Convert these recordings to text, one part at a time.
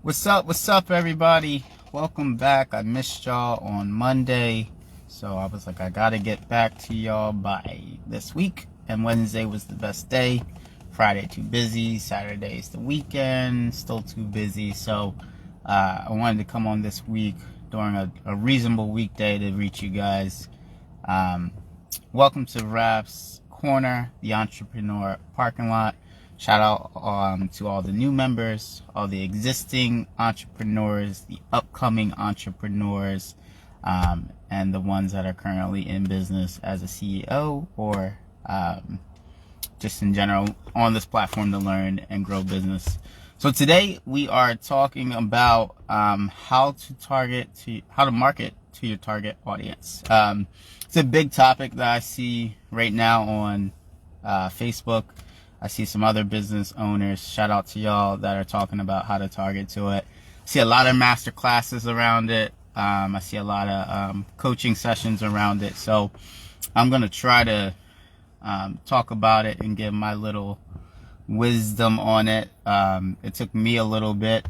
What's up, everybody? Welcome back. I missed y'all on Monday, so I was like, I gotta get back to y'all by this week. And Wednesday was the best day. Friday, too busy. Saturday is the weekend, still too busy. So I wanted to come on this week during a reasonable weekday to reach you guys. Welcome to Rap's Corner, the Entrepreneur Parking Lot. Shout out to all the new members, all the existing entrepreneurs, the upcoming entrepreneurs, and the ones that are currently in business as a CEO or just in general on this platform to learn and grow business. So today we are talking about how to market to your target audience. It's a big topic that I see right now on Facebook. I see some other business owners, shout out to y'all, that are talking about how to target to it. I see a lot of master classes around it. I see a lot of coaching sessions around it. So I'm going to try to talk about it and give my little wisdom on it. It took me a little bit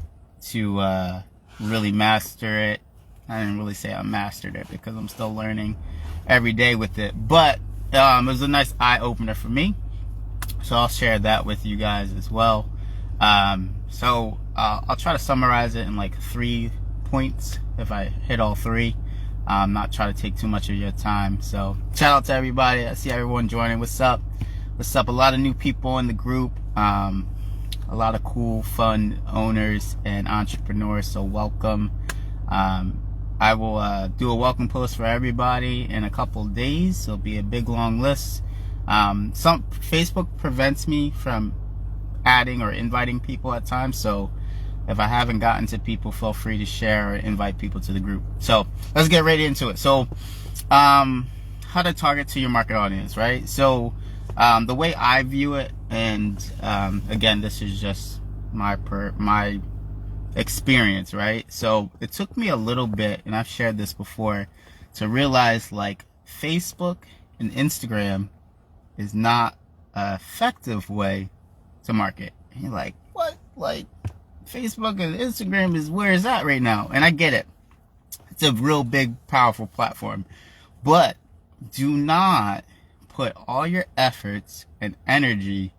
to really master it. I didn't really say I mastered it because I'm still learning every day with it. But it was a nice eye-opener for me. So I'll share that with you guys as well. So I'll try to summarize it in like 3 points if I hit all 3. Not try to take too much of your time. So shout out to everybody. I see everyone joining. What's up? What's up? A lot of new people in the group. A lot of cool, fun owners and entrepreneurs. So welcome. I will do a welcome post for everybody in a couple of days. It'll be a big long list. Facebook prevents me from adding or inviting people at times, so if I haven't gotten to people, feel free to share or invite people to the group. So let's get right into it. So how to target to your market audience, right? So the way I view it, and again, this is just my experience, right? So it took me a little bit, and I've shared this before, to realize like Facebook and Instagram is not an effective way to market. And you're like, what? Like, Facebook and Instagram is where it's at right now. And I get it. It's a real big, powerful platform. But do not put all your efforts and energy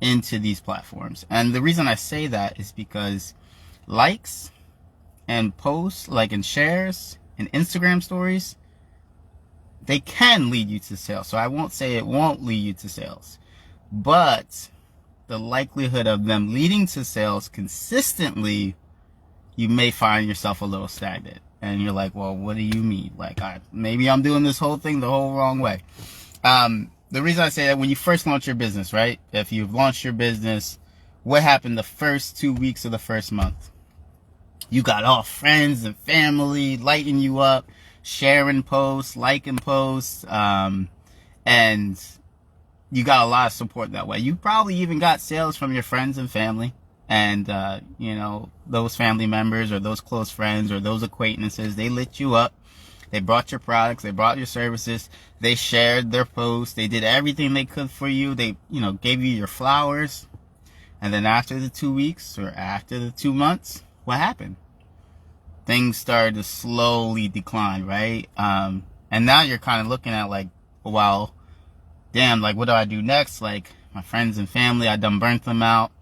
into these platforms. And the reason I say that is because likes and posts, like and shares and Instagram stories, they can lead you to sales. So I won't say it won't lead you to sales, but the likelihood of them leading to sales consistently, you may find yourself a little stagnant. And you're like, well, what do you mean? Like, maybe I'm doing this whole thing the whole wrong way. The reason I say that, when you first launch your business, right? If you've launched your business, what happened the first 2 weeks of the first month? You got all friends and family lighting you up, sharing posts, liking posts, and you got a lot of support that way. You probably even got sales from your friends and family, and those family members or those close friends or those acquaintances, they lit you up. They brought your products, they brought your services, they shared their posts, they did everything they could for you. They gave you your flowers. And then after the 2 weeks or after the 2 months, what happened? Things started to slowly decline, right? And now you're kind of looking at like, well, damn, like, what do I do next? Like, my friends and family, I done burnt them out.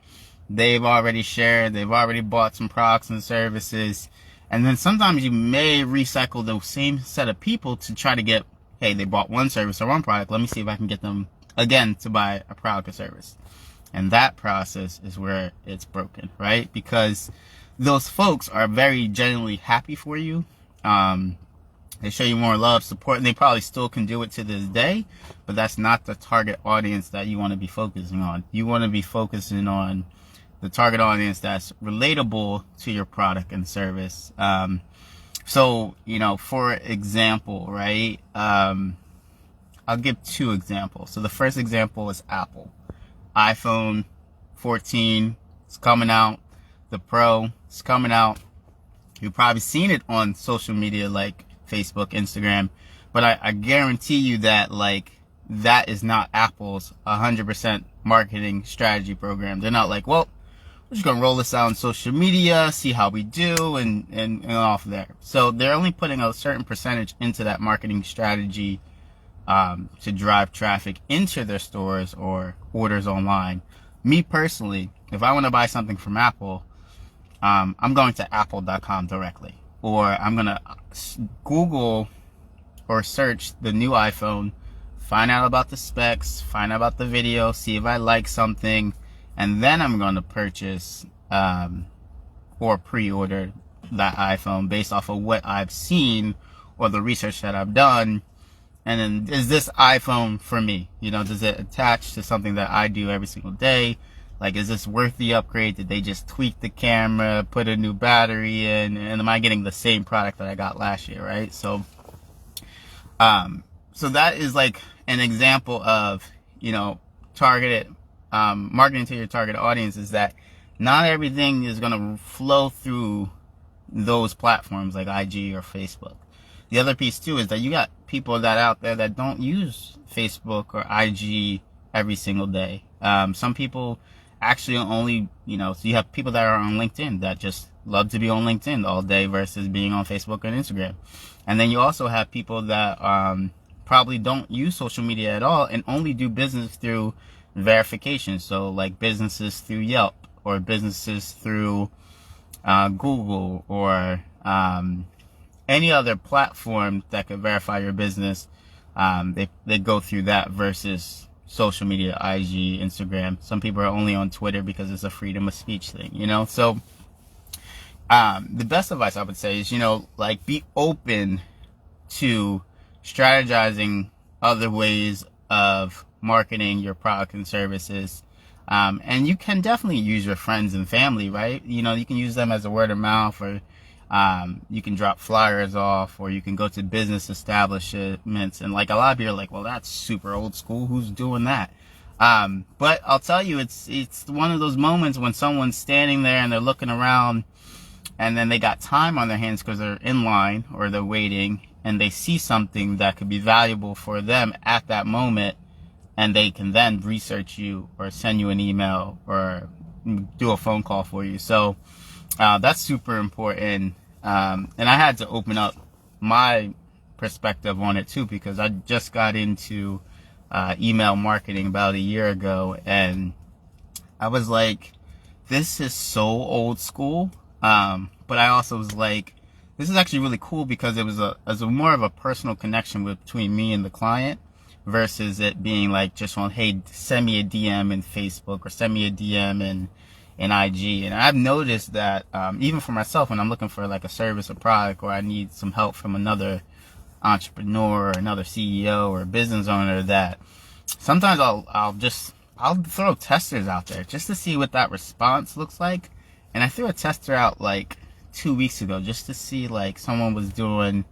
They've already shared. They've already bought some products and services. And then sometimes you may recycle the same set of people to try to get, hey, they bought one service or one product. Let me see if I can get them again to buy a product or service. And that process is where it's broken, right? Because those folks are very genuinely happy for you. They show you more love, support, and they probably still can do it to this day, but that's not the target audience that you want to be focusing on. You want to be focusing on the target audience that's relatable to your product and service. So, for example, right, I'll give 2 examples. So the first example is Apple. iPhone 14 is coming out. The Pro is coming out. You've probably seen it on social media like Facebook, Instagram, but I guarantee you that that is not Apple's 100% marketing strategy program. They're not like, well, we're just gonna roll this out on social media, see how we do, and off there. So they're only putting a certain percentage into that marketing strategy to drive traffic into their stores or orders online. Me personally, if I want to buy something from Apple, I'm going to apple.com directly, or I'm gonna Google or search the new iPhone, find out about the specs, find out about the video, see if I like something, and then I'm going to purchase or pre-order that iPhone based off of what I've seen or the research that I've done. And then, is this iPhone for me? You know, does it attach to something that I do every single day? Like, is this worth the upgrade? Did they just tweak the camera, put a new battery in, and am I getting the same product that I got last year, right? So that is like an example of, you know, targeted marketing to your target audience, is that not everything is going to flow through those platforms like IG or Facebook. The other piece too is that you got people that out there that don't use Facebook or IG every single day. Some people actually only, you know, so you have people that are on LinkedIn that just love to be on LinkedIn all day versus being on Facebook and Instagram. And then you also have people that probably don't use social media at all and only do business through verification. So like businesses through Yelp or businesses through Google or any other platform that could verify your business. They go through that versus social media, IG, Instagram. Some people are only on Twitter because it's a freedom of speech thing, you know? So the best advice I would say is, you know, like, be open to strategizing other ways of marketing your product and services. And you can definitely use your friends and family, right? You know, you can use them as a word of mouth, or you can drop flyers off, or you can go to business establishments. And like, a lot of people are like, well, that's super old school. Who's doing that? But I'll tell you, it's one of those moments when someone's standing there and they're looking around, and then they got time on their hands because they're in line or they're waiting, and they see something that could be valuable for them at that moment, and they can then research you or send you an email or do a phone call for you. So that's super important. And I had to open up my perspective on it too, because I just got into email marketing about a year ago, and I was like, this is so old school. But I also was like, this is actually really cool, because it was a more of a personal connection between me and the client, versus it being like just on, hey, send me a DM in Facebook or send me a DM in IG. And I've noticed that even for myself, when I'm looking for like a service or product, or I need some help from another entrepreneur or another CEO or business owner, that sometimes I'll throw testers out there just to see what that response looks like. And I threw a tester out like 2 weeks ago just to see, like, someone was doing,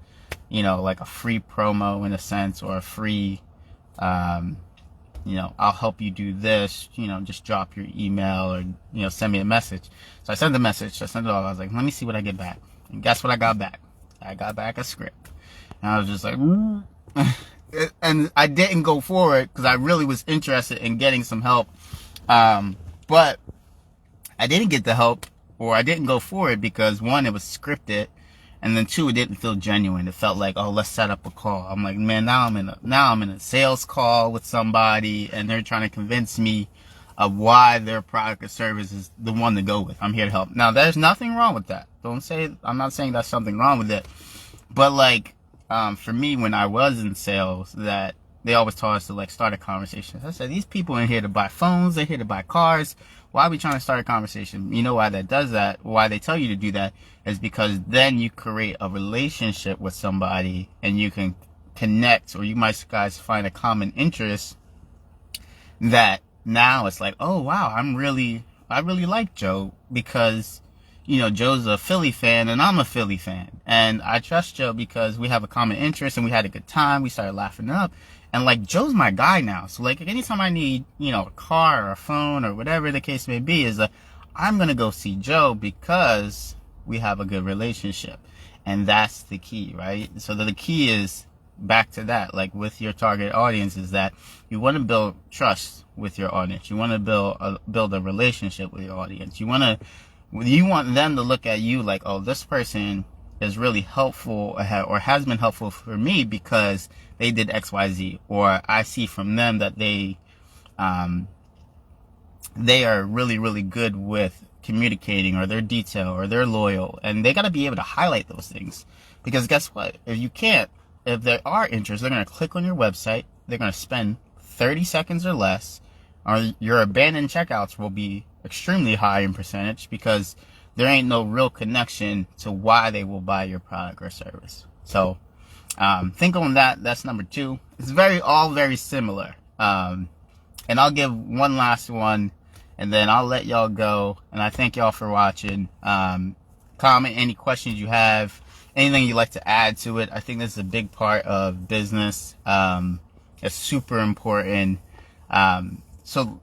you know, like a free promo in a sense, or a free, you know, I'll help you do this, you know, just drop your email, or, you know, send me a message. So I sent the message, I sent it all. I was like, let me see what I get back. And guess what I got back? I got back a script. And I was just like, and I didn't go forward because I really was interested in getting some help. But I didn't get the help, or I didn't go forward because, one, it was scripted, and then two, it didn't feel genuine. It felt like, oh, let's set up a call. I'm like, man, now I'm in a sales call with somebody, and they're trying to convince me of why their product or service is the one to go with. I'm here to help. Now, there's nothing wrong with that. I'm not saying there's something wrong with it, but like, for me, when I was in sales, that they always taught us to like start a conversation. I said, these people are here to buy phones, they're here to buy cars. Why are we trying to start a conversation? You know why that does that? Why they tell you to do that is because then you create a relationship with somebody, and you can connect, or you might guys find a common interest, that now it's like, oh wow, I really like Joe, because, you know, Joe's a Philly fan and I'm a Philly fan, and I trust Joe because we have a common interest and we had a good time. We started laughing up, and like, Joe's my guy now. So like, anytime I need, you know, a car or a phone or whatever the case may be, is I'm gonna go see Joe because we have a good relationship. And that's the key, right? So the key is back to that, like with your target audience, is that you want to build trust with your audience. You want to build a relationship with your audience. You want them to look at you like, oh, this person is really helpful or has been helpful for me because they did XYZ, or I see from them that they are really, really good with communicating, or they're detailed, or they're loyal, and they got to be able to highlight those things. Because guess what? If they are interested, they're going to click on your website, they're going to spend 30 seconds or less, or your abandoned checkouts will be extremely high in percentage, because there ain't no real connection to why they will buy your product or service. So think on that. That's number 2. It's all very similar. And I'll give one last one, and then I'll let y'all go. And I thank y'all for watching. Comment any questions you have, anything you'd like to add to it. I think this is a big part of business. It's super important. So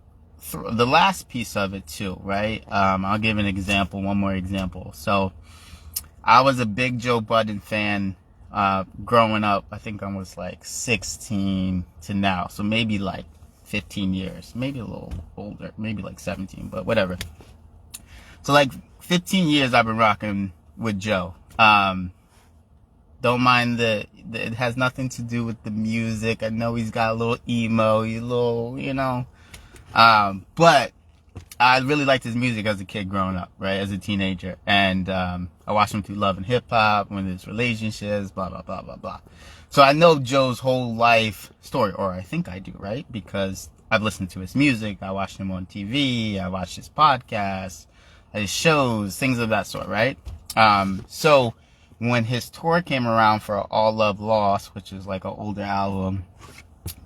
the last piece of it too, right? I'll give an example, one more example. So I was a big Joe Budden fan growing up. I think I was like 16 to now, so maybe like 15 years, maybe a little older, maybe like 17, but whatever. So like 15 years I've been rocking with Joe. Don't mind it has nothing to do with the music. I know he's got a little emo, but I really liked his music as a kid growing up, right? As a teenager. And I watched him through Love and Hip Hop, when his relationships, blah, blah, blah, blah, blah. So I know Joe's whole life story, or I think I do, right? Because I've listened to his music, I watched him on TV, I watched his podcasts, his shows, things of that sort, right? So when his tour came around for All Love Lost, which is like an older album,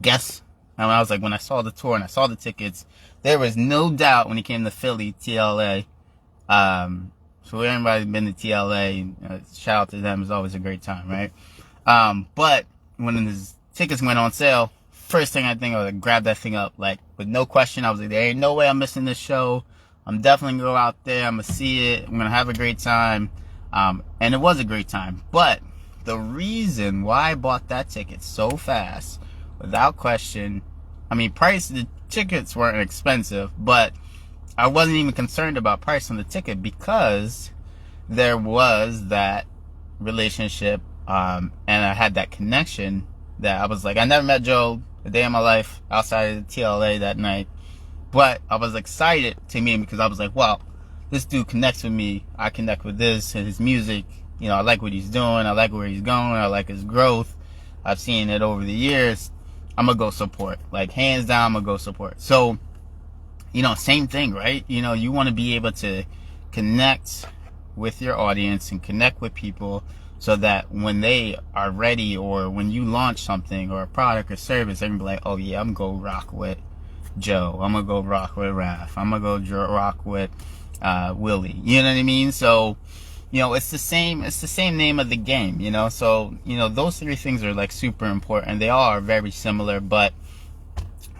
when I saw the tour and I saw the tickets, there was no doubt when he came to Philly, TLA. So everybody's been to TLA, shout out to them. It's always a great time, right? But when his tickets went on sale, first thing I think, I was like, grab that thing up, like with no question. I was like, there ain't no way I'm missing this show. I'm definitely gonna go out there. I'm gonna see it. I'm gonna have a great time. And it was a great time. But the reason why I bought that ticket so fast, without question, the tickets weren't expensive, but I wasn't even concerned about price on the ticket, because there was that relationship, and I had that connection that I was like, I never met Joe a day in my life outside of the TLA that night, but I was excited to meet him because I was like, wow, this dude connects with me. I connect with this and his music. I like what he's doing. I like where he's going. I like his growth. I've seen it over the years. I'm going to go support. Like, hands down, I'm going to go support. So, same thing, right? You want to be able to connect with your audience and connect with people so that when they are ready, or when you launch something or a product or service, they're going to be like, oh yeah, I'm going to go rock with Joe. I'm going to go rock with Raph. I'm going to go rock with Willie. You know what I mean? So, it's the same name of the game, so, those 3 things are like super important. They all are very similar, but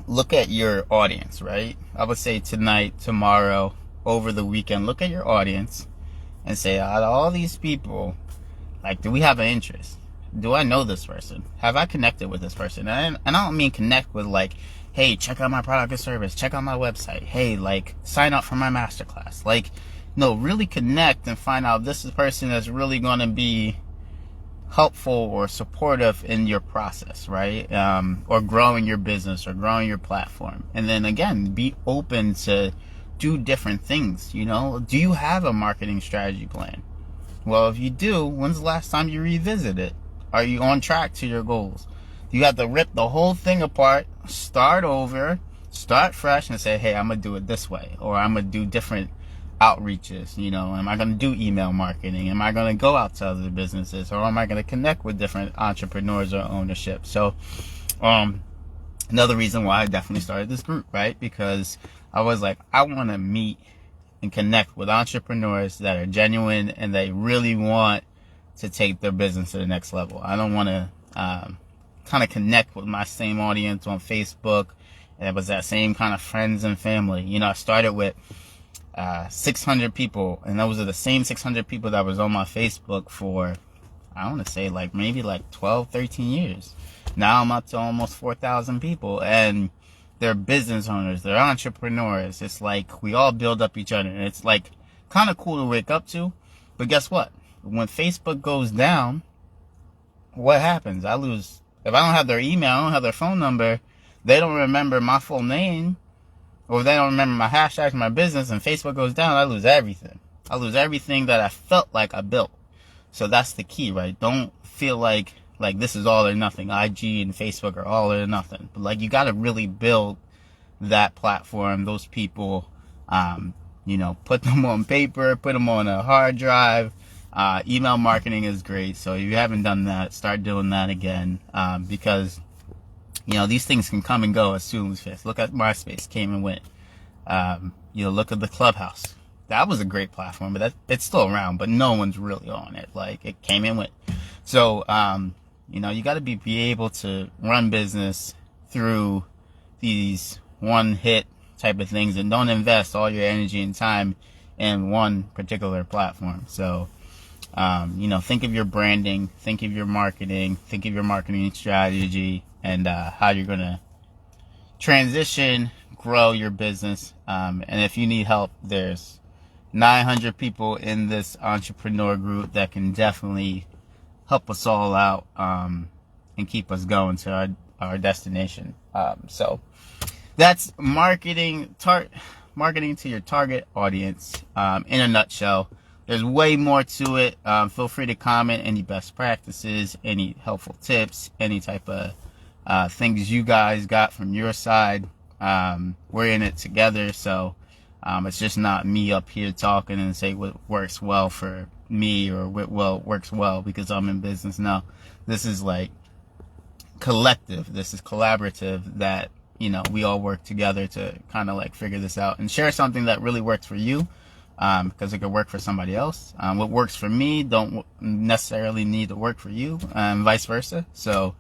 look at your audience, right? I would say tonight, tomorrow, over the weekend, look at your audience and say, out of all these people, like, do we have an interest? Do I know this person? Have I connected with this person? And I don't mean connect with like, hey, check out my product or service, check out my website, hey, like, sign up for my masterclass. Like, no, really connect and find out this is a person that's really going to be helpful or supportive in your process, right? Or growing your business or growing your platform. And then again, be open to do different things. Do you have a marketing strategy plan? Well, if you do, when's the last time you revisit it? Are you on track to your goals? You have to rip the whole thing apart, start over, start fresh, and say, hey, I'm going to do it this way, or I'm going to do different outreaches. Am I going to do email marketing? Am I going to go out to other businesses, or am I going to connect with different entrepreneurs or ownership? So another reason why I definitely started this group, right? Because I was like, I want to meet and connect with entrepreneurs that are genuine and they really want to take their business to the next level. I don't want to kind of connect with my same audience on Facebook, and it was that same kind of friends and family. I started with 600 people, and those are the same 600 people that was on my Facebook for, I want to say like maybe like 12, 13 years. Now I'm up to almost 4,000 people, and they're business owners, they're entrepreneurs. It's like we all build up each other, and it's like kind of cool to wake up to. But guess what? When Facebook goes down, what happens? I lose. If I don't have their email, I don't have their phone number, they don't remember my full name, or if they don't remember my hashtags, my business, and Facebook goes down, I lose everything. I lose everything that I felt like I built. So that's the key, right? Don't feel like this is all or nothing. IG and Facebook are all or nothing. But like, you got to really build that platform, those people, put them on paper, put them on a hard drive. Email marketing is great. So if you haven't done that, start doing that again. Because, these things can come and go as soon as fast. Look at MySpace, came and went. Look at the Clubhouse. That was a great platform, but it's still around, but no one's really on it. Like, it came and went. So, you got to be able to run business through these one-hit type of things, and don't invest all your energy and time in one particular platform. So, think of your branding, think of your marketing, think of your marketing strategy, and how you're going to transition, grow your business. And if you need help, there's 900 people in this entrepreneur group that can definitely help us all out and keep us going to our destination. So that's marketing to your target audience in a nutshell. There's way more to it. Feel free to comment any best practices, any helpful tips, any type of things you guys got from your side. We're in it together, so it's just not me up here talking and say what works well for me or what works well because I'm in business. No, this is like collective. This is collaborative, that we all work together to kind of like figure this out and share something that really works for you, because it could work for somebody else. What works for me don't necessarily need to work for you, and vice versa. So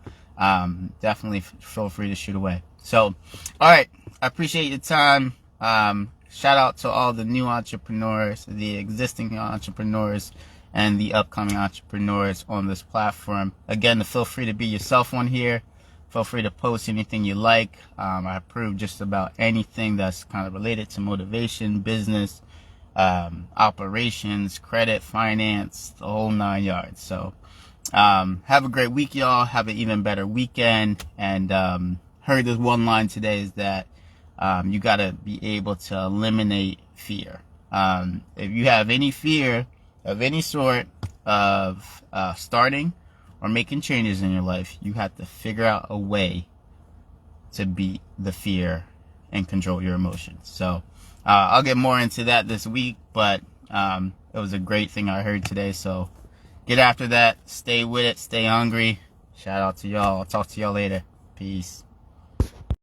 definitely feel free to shoot away. So, all right, I appreciate your time. Shout out to all the new entrepreneurs, the existing entrepreneurs, and the upcoming entrepreneurs on this platform. Again, feel free to be yourself on here. Feel free to post anything you like. I approve just about anything that's kind of related to motivation, business, operations, credit, finance, the whole 9 yards. So have a great week, y'all. Have an even better weekend. And heard this one line today is that you got to be able to eliminate fear. If you have any fear of any sort of starting or making changes in your life, you have to figure out a way to beat the fear and control your emotions. So I'll get more into that this week, but it was a great thing I heard today. So get after that. Stay with it. Stay hungry. Shout out to y'all. I'll talk to y'all later. Peace.